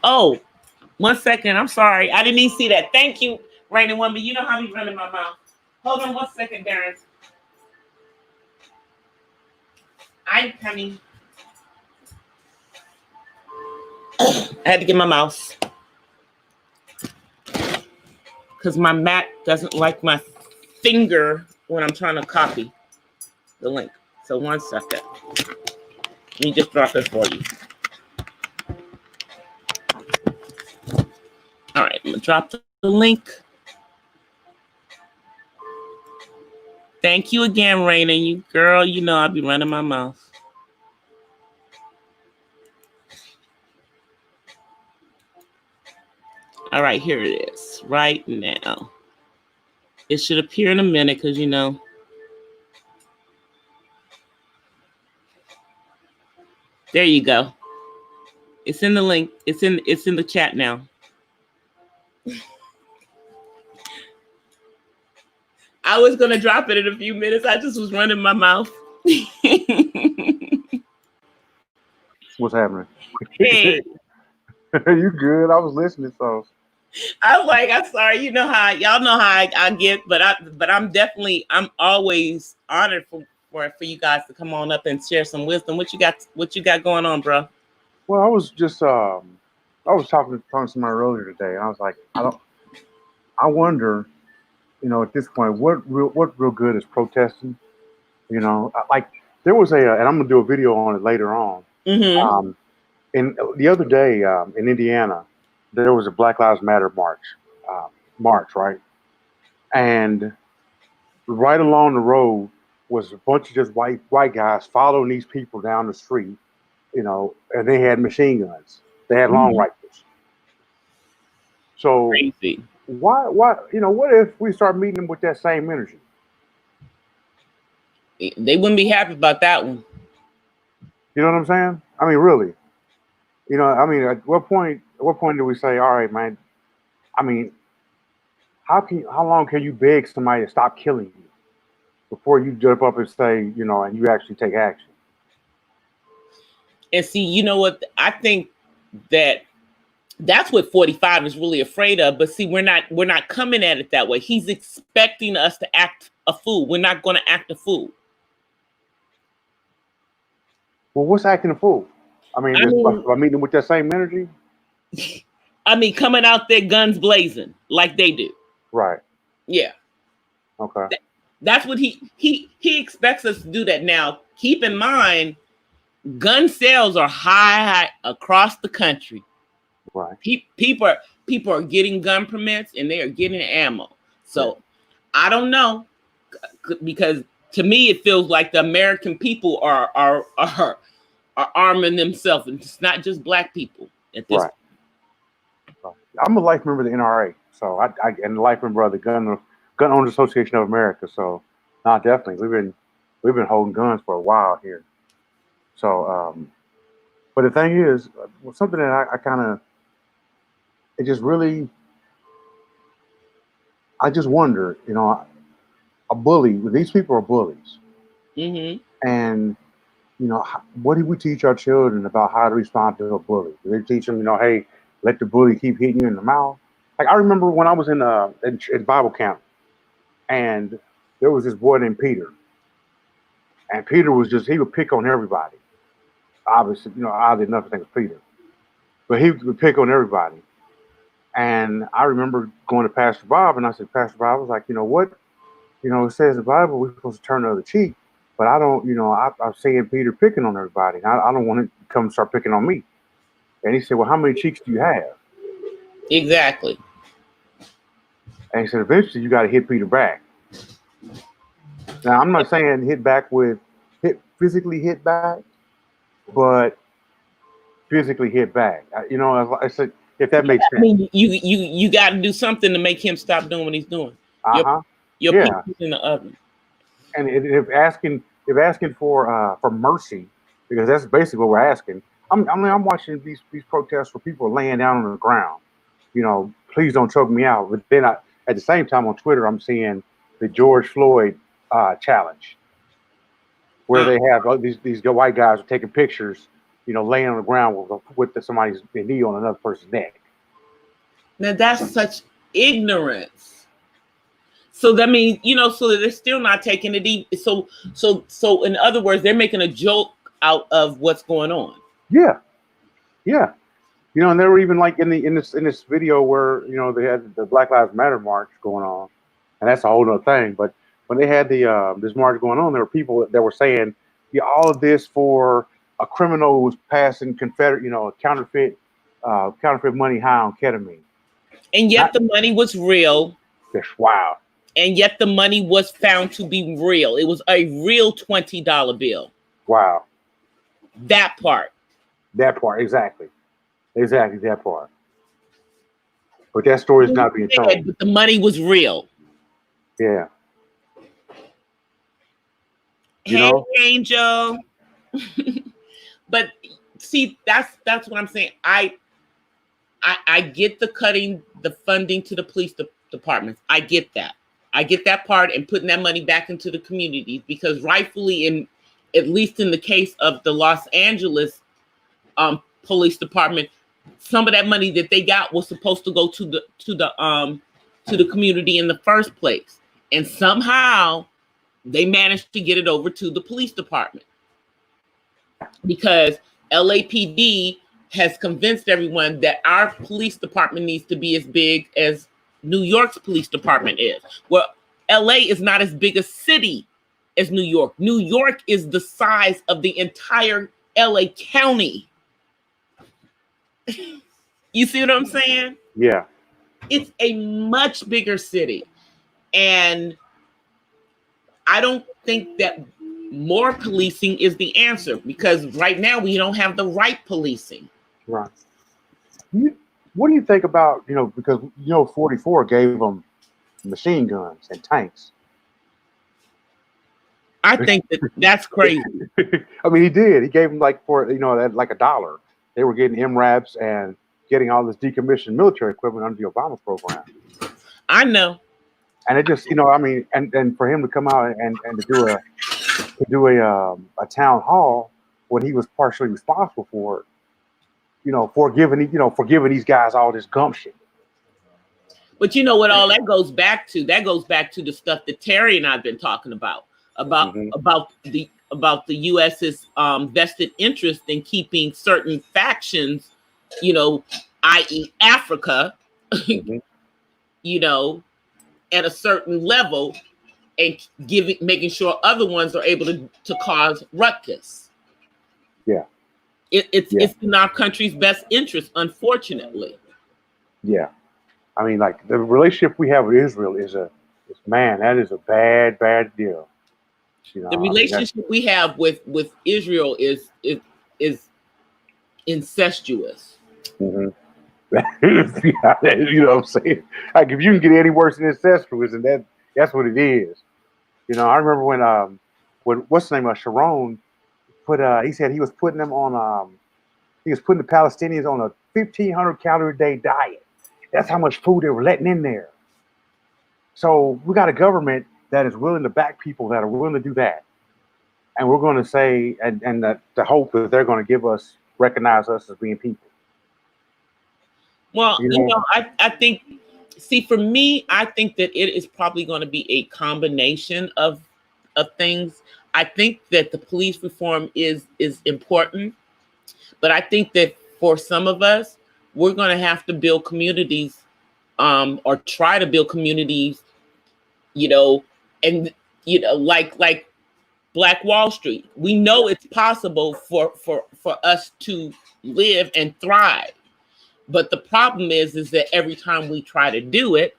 [SPEAKER 1] Oh, 1 second. I'm sorry. I didn't even see that. Thank you, Rainy Woman. You know how we run in my mouth. Hold on 1 second, Darren. I'm coming. I had to get my mouse because my Mac doesn't like my finger when I'm trying to copy the link. So 1 second. Let me just drop it for you. All right, I'm gonna drop the link. Thank you again, Raina. You girl, you know I'll be running my mouth. All right, here it is right now. It should appear in a minute because, you know, there you go. It's in the link. It's in the chat now. I was gonna drop it in a few minutes. I just was running my mouth.
[SPEAKER 2] What's happening?
[SPEAKER 1] Hey.
[SPEAKER 2] You good? I was listening, so
[SPEAKER 1] I'm like, I'm sorry. You know how y'all know how I get, but I'm always honored for you guys to come on up and share some wisdom. What you got going on, bro?
[SPEAKER 2] Well, I was just I was talking to somebody earlier today, and I was like, I wonder, you know, at this point, what real good is protesting? You know, like there was and I'm gonna do a video on it later on.
[SPEAKER 1] Mm-hmm.
[SPEAKER 2] And the other day in Indiana, there was a Black Lives Matter march, right? And right along the road was a bunch of just white guys following these people down the street, you know, and they had machine guns. They had long rifles. So
[SPEAKER 1] Crazy.
[SPEAKER 2] why, you know, what if we start meeting them with that same energy?
[SPEAKER 1] They wouldn't be happy about that one.
[SPEAKER 2] You know what I'm saying? I mean, really. You know, I mean, at what point do we say, all right, man? I mean, how long can you beg somebody to stop killing you before you jump up and say, you know, and you actually take action?
[SPEAKER 1] And see, you know what? I think that's what 45 is really afraid of. But see, we're not coming at it that way. He's expecting us to act a fool. We're not going to act a fool.
[SPEAKER 2] Well, what's acting a fool? I mean, by meeting with that same energy.
[SPEAKER 1] I mean, coming out there guns blazing like they do.
[SPEAKER 2] Right.
[SPEAKER 1] Yeah.
[SPEAKER 2] Okay.
[SPEAKER 1] That's what he expects us to do that. Now, keep in mind, gun sales are high across the country.
[SPEAKER 2] Right.
[SPEAKER 1] People are getting gun permits and they are getting ammo. So I don't know, because to me it feels like the American people are arming themselves, and it's not just Black people at this point.
[SPEAKER 2] I'm a life member of the NRA, so I and the life member of the Gun Owners Association of America. So, definitely we've been holding guns for a while here. So, but the thing is, something that I kind of, it just really, I just wonder, you know, a bully. These people are bullies, and you know, what do we teach our children about how to respond to a bully? Do they teach them, you know, hey, let the bully keep hitting you in the mouth? Like I remember when I was in Bible camp, and there was this boy named Peter, and Peter he would pick on everybody. Obviously, you know, oddly enough, I think it's Peter, but he would pick on everybody. And I remember going to Pastor Bob, and I said, Pastor Bob, I was like, you know what? You know, it says in the Bible we're supposed to turn the other cheek, but I don't, you know, I'm seeing Peter picking on everybody. I don't want him to come start picking on me. And he said, well, how many cheeks do you have?
[SPEAKER 1] Exactly.
[SPEAKER 2] And he said, eventually you got to hit Peter back. Now, I'm not saying physically hit back, but physically hit back. You know, I said, if that makes sense.
[SPEAKER 1] I mean, you got to do something to make him stop doing what he's doing. Your
[SPEAKER 2] Yeah.
[SPEAKER 1] pizza's in the oven.
[SPEAKER 2] And if asking for mercy, because that's basically what we're asking. I'm watching these protests where people are laying down on the ground. You know, please don't choke me out. But then at the same time on Twitter, I'm seeing the George Floyd challenge, where they have these white guys are taking pictures, you know, laying on the ground with somebody's knee on another person's neck.
[SPEAKER 1] Now that's such ignorance. So that means, you know, so they're still not taking it. So in other words, they're making a joke out of what's going on.
[SPEAKER 2] Yeah. You know, and they were even like in this video where, you know, they had the Black Lives Matter march going on, and that's a whole other thing. But when they had this march going on, there were people that were saying, yeah, all of this for a criminal who's passing counterfeit money high on ketamine.
[SPEAKER 1] And yet the money was real.
[SPEAKER 2] Wow.
[SPEAKER 1] And yet the money was found to be real. It was a real $20 bill.
[SPEAKER 2] Wow.
[SPEAKER 1] That part.
[SPEAKER 2] Exactly that part. But that story is not being told.
[SPEAKER 1] But the money was real.
[SPEAKER 2] Yeah.
[SPEAKER 1] Hey, Angel. But see, that's what I'm saying. I get the cutting the funding to the police departments. I get that part, and putting that money back into the communities, because rightfully, at least in the case of the Los Angeles police department, some of that money that they got was supposed to go to the community in the first place, and somehow they managed to get it over to the police department, because LAPD has convinced everyone that our police department needs to be as big as New York's police department is. Well, LA is not as big a city as New York. New York is the size of the entire LA County. You see what I'm saying?
[SPEAKER 2] Yeah.
[SPEAKER 1] It's a much bigger city. And I don't think that more policing is the answer, because right now we don't have the right policing.
[SPEAKER 2] Right. What do you think about, you know, because, you know, 44 gave them machine guns and tanks.
[SPEAKER 1] I think that's crazy.
[SPEAKER 2] I mean, he did. He gave them like for, you know, like $1. They were getting MRAPs and getting all this decommissioned military equipment under the Obama program.
[SPEAKER 1] I know.
[SPEAKER 2] And it just, you know, I mean, and for him to come out and to do a town hall when he was partially responsible for it, you know, for giving these guys all this gumption.
[SPEAKER 1] But you know what all that goes back to? That goes back to the stuff that Terry and I've been talking about the U.S.'s vested interest in keeping certain factions, you know, i.e. Africa, you know, at a certain level, and making sure other ones are able to cause ruckus.
[SPEAKER 2] Yeah.
[SPEAKER 1] It's in our country's best interest, unfortunately.
[SPEAKER 2] Yeah. I mean, like, the relationship we have with Israel that is a bad deal. You know,
[SPEAKER 1] the relationship we have with Israel is incestuous.
[SPEAKER 2] Mm-hmm. You know what I'm saying? Like, if you can get any worse than incestuous, and that's what it is. You know, I remember when what's the name of Sharon he said he was putting them on he was putting the Palestinians on a 1,500 calorie a day diet. That's how much food they were letting in there. So we got a government that is willing to back people that are willing to do that. And we're going to say, and the hope that they're going to recognize us as being people.
[SPEAKER 1] Well, you know, I think, see, for me, I think that it is probably going to be a combination of things. I think that the police reform is important, but I think that for some of us, we're going to have to build communities, or try to build communities, you know, and, you know, like Black Wall Street. We know it's possible for us to live and thrive. But the problem is that every time we try to do it,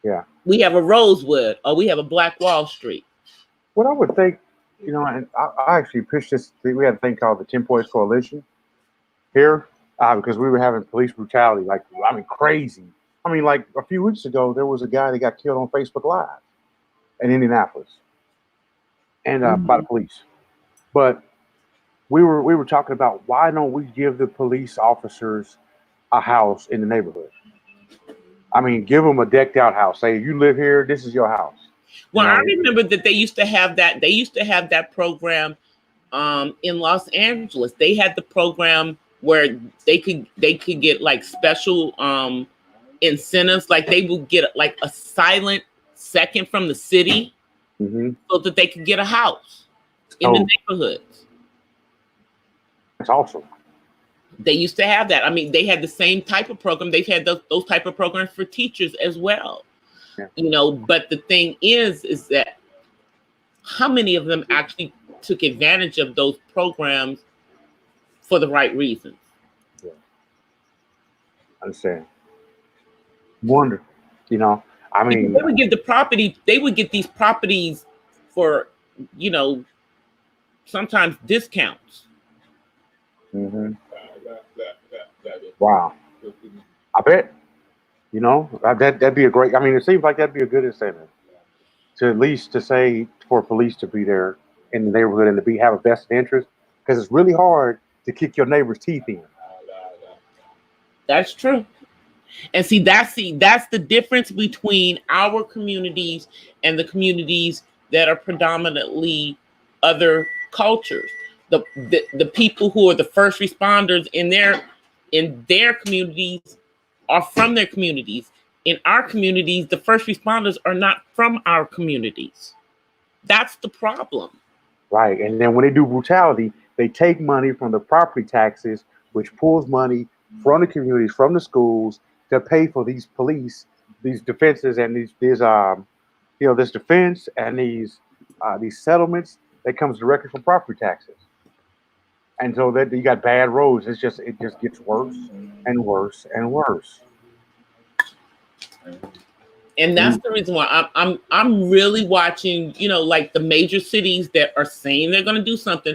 [SPEAKER 2] Yeah.
[SPEAKER 1] We have a Rosewood, or we have a Black Wall Street.
[SPEAKER 2] What I would think, you know, and I actually pitched this. We had a thing called the 10 Points Coalition here because we were having police brutality, like, I mean, crazy. I mean, like a few weeks ago, there was a guy that got killed on Facebook Live in Indianapolis, and by the police. But we were talking about why don't we give the police officers a house in the neighborhood? I mean, give them a decked out house. Say, you live here, this is your house.
[SPEAKER 1] Well, I remember that they used to have that. They used to have that program in Los Angeles. They had the program where they could get like special incentives, like they would get like a silent second from the city, so that they could get a house in the neighborhoods.
[SPEAKER 2] That's awesome.
[SPEAKER 1] They used to have that. I mean, they had the same type of program. They've had those type of programs for teachers as well.
[SPEAKER 2] Yeah.
[SPEAKER 1] You know, but the thing is that how many of them actually took advantage of those programs for the right reasons?
[SPEAKER 2] Yeah. I understand. Wonderful. You know, I mean,
[SPEAKER 1] they would get these properties for, you know, sometimes discounts.
[SPEAKER 2] Wow. I bet. You know, that'd be a great. I mean, it seems like that'd be a good incentive to at least to say for police to be there in the neighborhood and to have a vested interest, because it's really hard to kick your neighbor's teeth in.
[SPEAKER 1] That's true. And that's the difference between our communities and the communities that are predominantly other cultures. The people who are the first responders in their communities are from their communities. In our communities, the first responders are not from our communities. That's the problem.
[SPEAKER 2] Right. And then when they do brutality, they take money from the property taxes, which pulls money from the communities, from the schools, to pay for these police, these defenses, and these you know, this defense and these settlements that comes directly from property taxes. And so that you got bad roads. It just gets worse and worse and worse.
[SPEAKER 1] And that's the reason why I'm really watching, you know, like the major cities that are saying they're going to do something.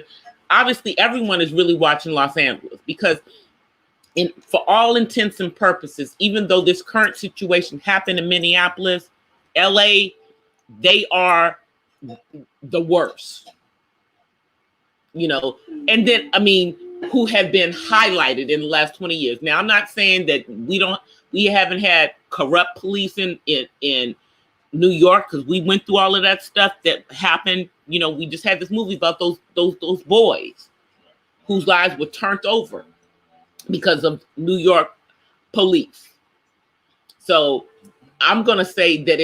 [SPEAKER 1] Obviously, everyone is really watching Los Angeles because, for all intents and purposes, even though this current situation happened in Minneapolis, LA, they are the worst. You know, and then, I mean, who have been highlighted in the last 20 years. Now, I'm not saying that we haven't had corrupt police in New York, because we went through all of that stuff that happened. You know, we just had this movie about those boys whose lives were turned over because of New York police. So I'm gonna say that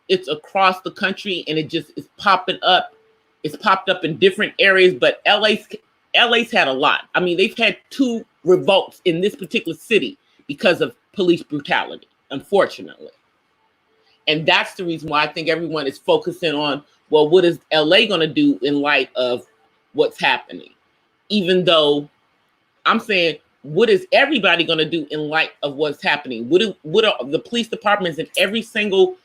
[SPEAKER 1] it's across the country, and it just is popping up. It's popped up in different areas, but LA's had a lot. I mean, they've had 2 revolts in this particular city because of police brutality, unfortunately. And that's the reason why I think everyone is focusing on, well, what is LA going to do in light of what's happening? Even though I'm saying, what is everybody going to do in light of what's happening? What are the police departments in every single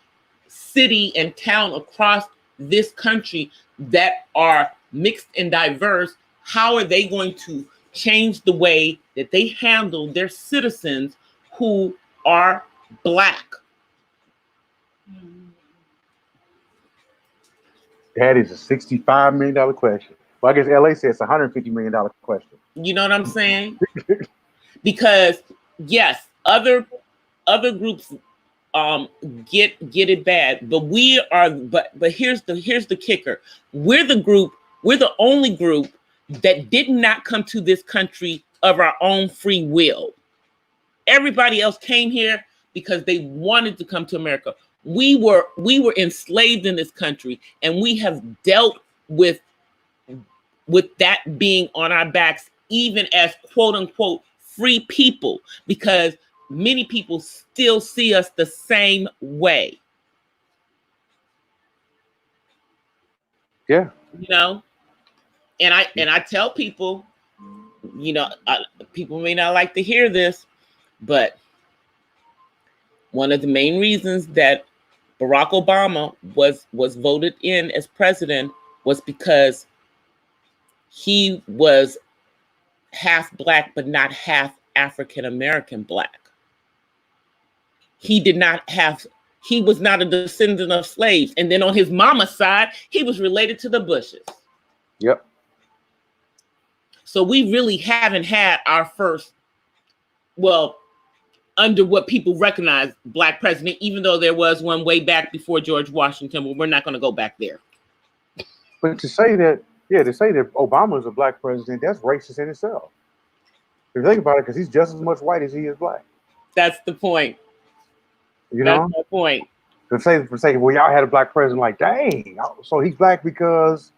[SPEAKER 1] city and town across this country that are mixed and diverse? How are they going to change the way that they handle their citizens who are Black?
[SPEAKER 2] That is a $65 million question. Well, I guess LA says it's a $150 million question.
[SPEAKER 1] You know what I'm saying? Because yes, other groups get it bad, but we are. But here's the kicker: we're the only group that did not come to this country of our own free will. Everybody else came here because they wanted to come to America. We were enslaved in this country, and we have dealt with that being on our backs, even as quote unquote free people, because many people still see us the same way.
[SPEAKER 2] Yeah.
[SPEAKER 1] You know, and I tell people, you know, people may not like to hear this, but One of the main reasons that Barack Obama was voted in as president was because he was half Black, but not half African American Black. He was not a descendant of slaves. And then on his mama's side, he was related to the Bushes.
[SPEAKER 2] Yep.
[SPEAKER 1] So we really haven't had our first, well, under what people recognize, Black president, even though there was one way back before George Washington, but we're not going to go back there.
[SPEAKER 2] But to say that Obama is a Black president, that's racist in itself. If you think about it, because he's just as much white as he is Black.
[SPEAKER 1] That's the point.
[SPEAKER 2] You know?
[SPEAKER 1] That's the point.
[SPEAKER 2] For saying, well, y'all had a Black president, like, dang, so he's Black because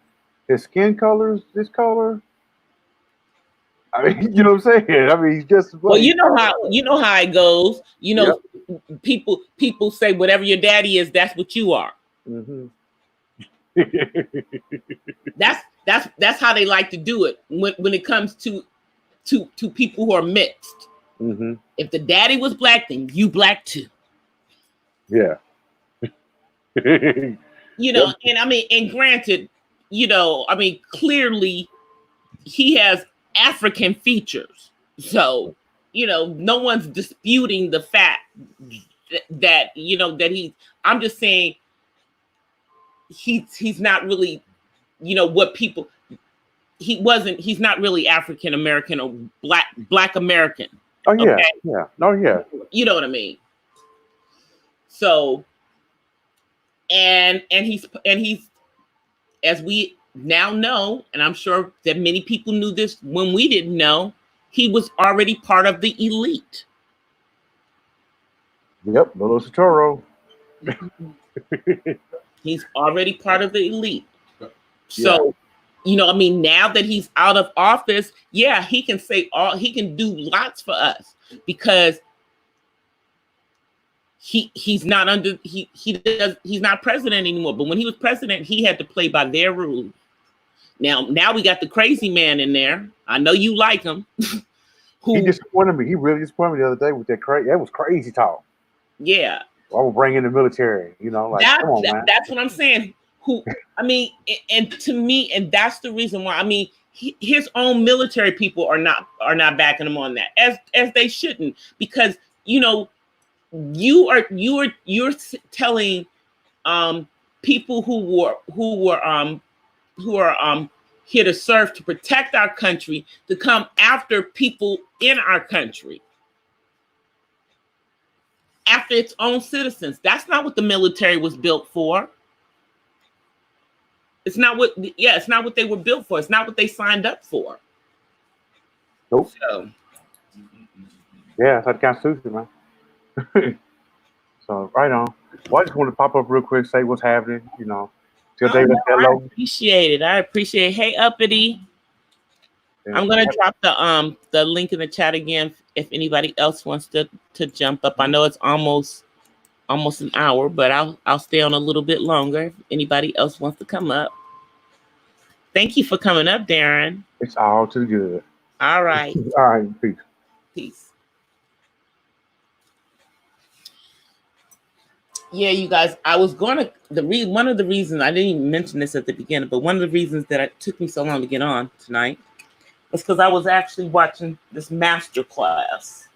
[SPEAKER 2] his skin color is this color? I mean, you know what I'm saying? I mean, he's just Black.
[SPEAKER 1] Well, you know how it goes. You know, yep. people say whatever your daddy is, that's what you are.
[SPEAKER 2] Mm-hmm.
[SPEAKER 1] that's how they like to do it when it comes to people who are mixed.
[SPEAKER 2] Mm-hmm.
[SPEAKER 1] If the daddy was Black, then you Black too.
[SPEAKER 2] Yeah.
[SPEAKER 1] You know, and I mean, and granted, you know, I mean, clearly he has African features. So, you know, no one's disputing the fact that you know, that I'm just saying he's not really, you know, what people, he's not really African American or Black American.
[SPEAKER 2] Oh yeah.
[SPEAKER 1] Okay?
[SPEAKER 2] Yeah. Oh yeah.
[SPEAKER 1] You know what I mean? So, and he's, as we now know, and I'm sure that many people knew this when we didn't know, he was already part of the elite.
[SPEAKER 2] Yep, Little Satoro.
[SPEAKER 1] He's already part of the elite. So, you know, I mean, now that he's out of office, yeah, he can do lots for us because he's not president anymore. But when he was president, he had to play by their rules. Now we got the crazy man in there. I know you like him.
[SPEAKER 2] He disappointed me. He really disappointed me the other day with that that was crazy talk.
[SPEAKER 1] Yeah.
[SPEAKER 2] I will bring in the military, you know, like come on, man.
[SPEAKER 1] That's what I'm saying. I mean, and to me, and that's the reason why. I mean, his own military people are not backing him on that, as they shouldn't, because you know, you're telling people who are here to serve, to protect our country, to come after people in our country, after its own citizens. That's not what the military was built for. It's not what they were built for. It's not what they signed up for.
[SPEAKER 2] Nope. So, yeah, it's like the Constitution, man. So, right on. Well, I just want to pop up real quick, say what's happening, you know.
[SPEAKER 1] I appreciate it. Hey, Uppity. Yeah. I'm gonna drop the link in the chat again if anybody else wants to jump up. I know it's almost an hour, but I'll stay on a little bit longer if anybody else wants to come up. Thank you for coming up, Darren.
[SPEAKER 2] It's all too good.
[SPEAKER 1] All right.
[SPEAKER 2] All right. Peace.
[SPEAKER 1] Peace. Yeah, you guys, I was going to one of the reasons, I didn't even mention this at the beginning, but one of the reasons that it took me so long to get on tonight was because I was actually watching this master class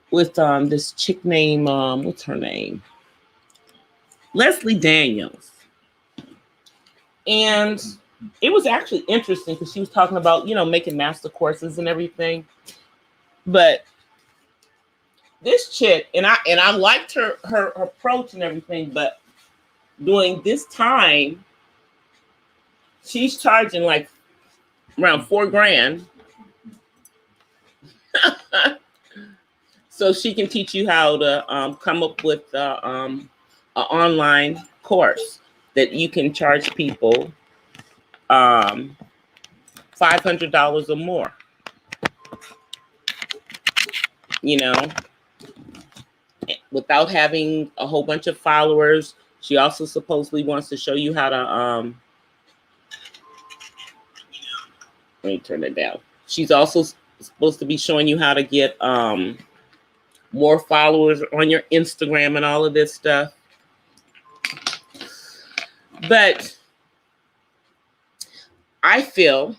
[SPEAKER 1] with this chick named what's her name? Leslie Daniels. And it was actually interesting because she was talking about, you know, making master courses and everything. But this chick, and I liked her approach and everything, but during this time, she's charging like around $4,000. So she can teach you how to come up with an online course that you can charge people $500 or more. You know, without having a whole bunch of followers. She also supposedly wants to show you how to let me turn it down. She's also supposed to be showing you how to get more followers on your Instagram and all of this stuff. But I feel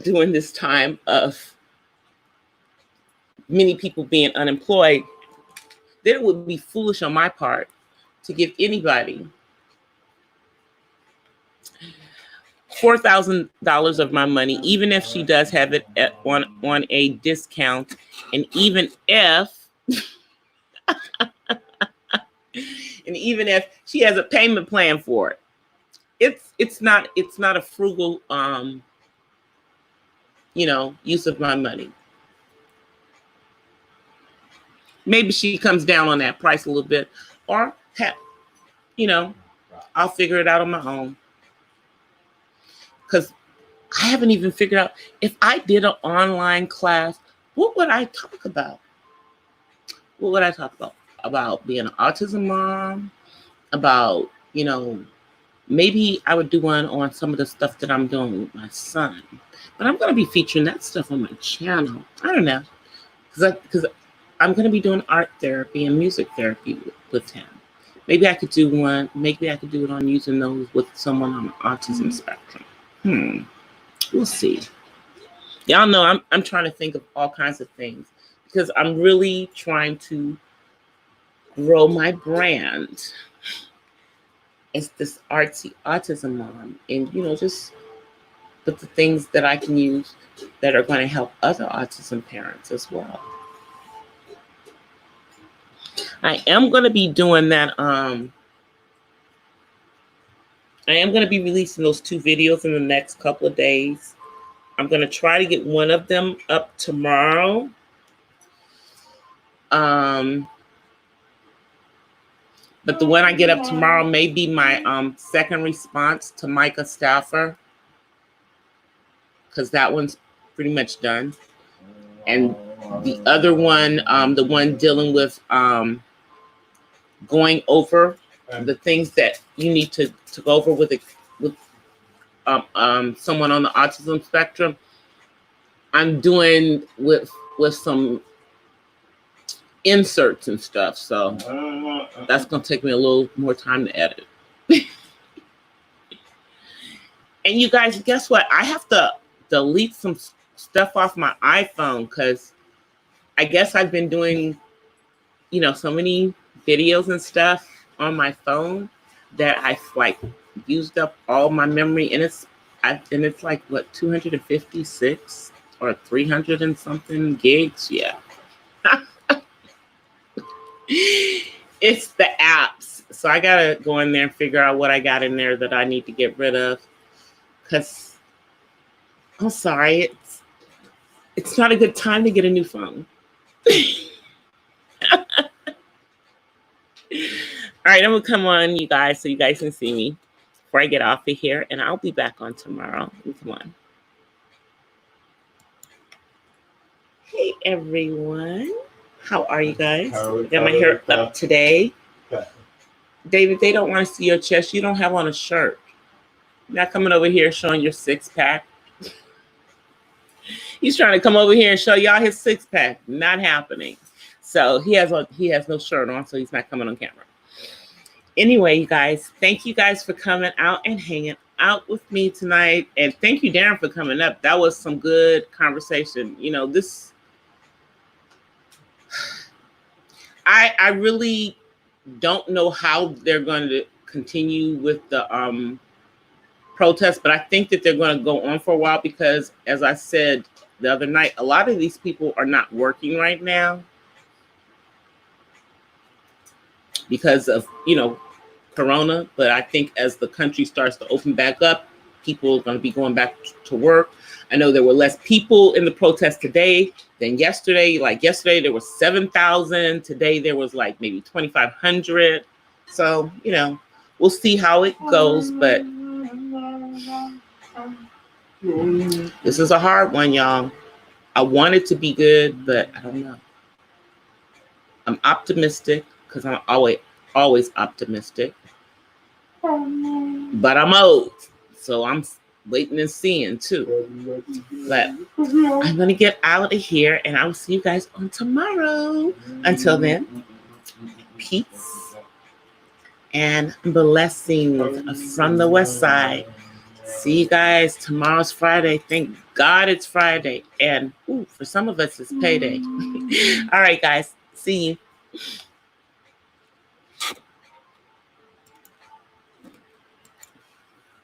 [SPEAKER 1] during this time of many people being unemployed, that it would be foolish on my part to give anybody $4,000 of my money, even if she does have it on a discount, and even if she has a payment plan for it. It's not a frugal use of my money. Maybe she comes down on that price a little bit, or I'll figure it out on my own. Because I haven't even figured out, if I did an online class, what would I talk about? What would I talk about? About being an autism mom, about, maybe I would do one on some of the stuff that I'm doing with my son. But I'm going to be featuring that stuff on my channel. I don't know. Because I'm going to be doing art therapy and music therapy with him. Maybe I could do one. Maybe I could do it on using those with someone on the autism spectrum. We'll see. Y'all know I'm trying to think of all kinds of things, because I'm really trying to grow my brand as this artsy autism mom, and just put the things that I can use that are going to help other autism parents as well. I am going to be doing that. I am going to be releasing those 2 videos in the next couple of days. I'm going to try to get one of them up tomorrow. But the one I get up tomorrow may be my second response to Micah Stafford, because that one's pretty much done. And the other one, the one dealing with going over the things that you need to go over with someone on the autism spectrum, I'm doing with some inserts and stuff. So that's going to take me a little more time to edit. And you guys, guess what? I have to delete some stuff off my iPhone, because I guess I've been doing, so many videos and stuff on my phone that I've used up all my memory, and it's like what, 256 or 300 and something gigs. Yeah. It's the apps. So I gotta go in there and figure out what I got in there that I need to get rid of, because I'm sorry, it's not a good time to get a new phone. All right, I'm gonna come on, you guys, so you guys can see me before I get off of here, and I'll be back on tomorrow. Come on. Hey everyone, how are you guys? Got my hair up today. David, they don't want to see your chest. You don't have on a shirt. You're not coming over here showing your 6-pack. He's trying to come over here and show y'all his 6-pack. Not happening. So he has no shirt on, so he's not coming on camera. Anyway, you guys, thank you guys for coming out and hanging out with me tonight. And thank you, Darren, for coming up. That was some good conversation. I really don't know how they're going to continue with the protest, but I think that they're going to go on for a while, because, as I said the other night, a lot of these people are not working right now because of, Corona. But I think as the country starts to open back up, people are going to be going back to work. I know there were less people in the protest today than yesterday. Like yesterday, there was 7,000. Today, there was like maybe 2,500. So, we'll see how it goes. But this is a hard one, y'all. I want it to be good, but I don't know. I'm optimistic, because I'm always optimistic. But I'm old, so I'm waiting and seeing too. But I'm going to get out of here, and I will see you guys on tomorrow. Until then, peace and blessings from the West Side. See you guys. Tomorrow's Friday. Thank God it's Friday. And for some of us, it's payday. All right, guys. See you.